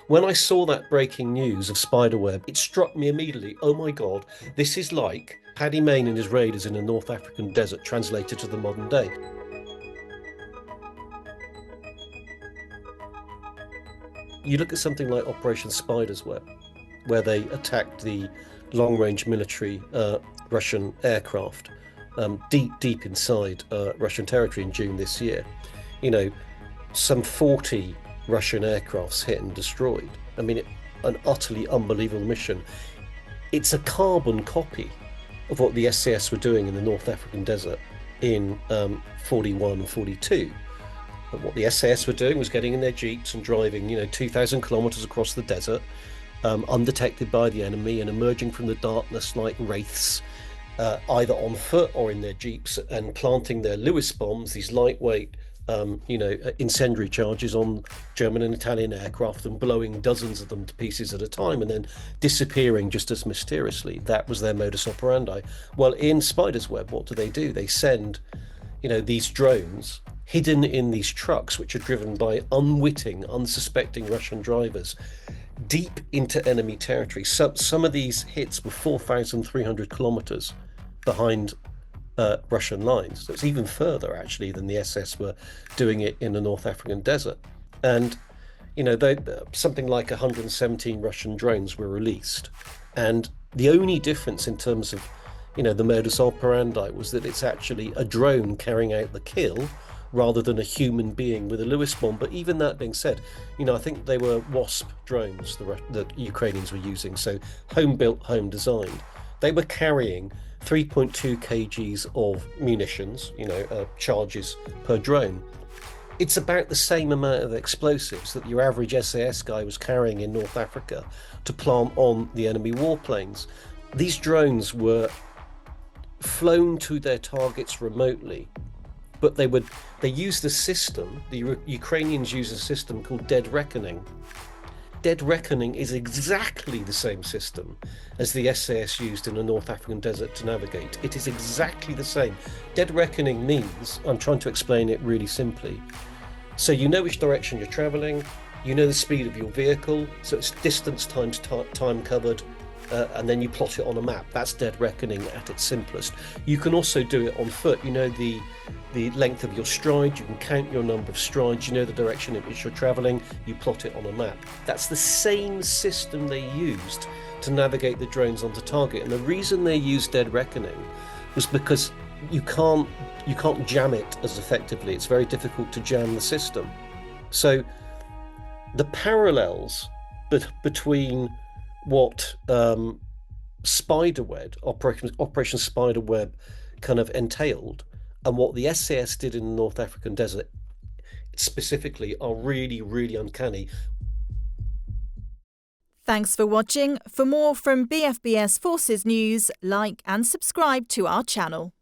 When I saw that breaking news of Spiderweb, it struck me immediately. Oh my God, this is like Paddy Mayne and his raiders in a North African desert translated to the modern day. You look at something like Operation Spiderweb, where they attacked the long-range military Russian aircraft deep inside Russian territory in June this year. You know, some 40 Russian aircrafts hit and destroyed. I mean, an utterly unbelievable mission. It's a carbon copy of what the SAS were doing in the North African desert in 41 and 42. But what the SAS were doing was getting in their jeeps and driving, 2,000 kilometers across the desert, undetected by the enemy and emerging from the darkness like wraiths, either on foot or in their jeeps, and planting their Lewis bombs, these lightweight incendiary charges on German and Italian aircraft and blowing dozens of them to pieces at a time and then disappearing just as mysteriously. That was their modus operandi. Well, in Spider's Web, what do? They send, these drones hidden in these trucks, which are driven by unwitting, unsuspecting Russian drivers, deep into enemy territory. Some of these hits were 4,300 kilometers behind Russian lines. So it's even further actually than the SS were doing it in the North African desert. And something like 117 Russian drones were released, and the only difference in terms of the modus operandi was that it's actually a drone carrying out the kill rather than a human being with a Lewis bomb. But even that being said, I think they were Wasp drones the Ukrainians were using, so home built, home designed. They were carrying 3.2 kgs of munitions, charges per drone. It's about the same amount of explosives that your average SAS guy was carrying in North Africa to plant on the enemy warplanes. These drones were flown to their targets remotely, but they used a system, the Ukrainians use a system called Dead Reckoning. Dead Reckoning is exactly the same system as the SAS used in the North African desert to navigate. It is exactly the same. Dead Reckoning means, I'm trying to explain it really simply, so you know which direction you're traveling, you know the speed of your vehicle, so it's distance times time covered, and then you plot it on a map. That's Dead Reckoning at its simplest. You can also do it on foot. You know the length of your stride, you can count your number of strides, you know the direction in which you're traveling, you plot it on a map. That's the same system they used to navigate the drones onto target. And the reason they used Dead Reckoning was because you can't jam it as effectively. It's very difficult to jam the system. So the parallels between what Spiderweb, Operation Spiderweb kind of entailed, and what the SAS did in the North African desert specifically are really, really uncanny. Thanks for watching. For more from BFBS Forces news, like and subscribe to our channel.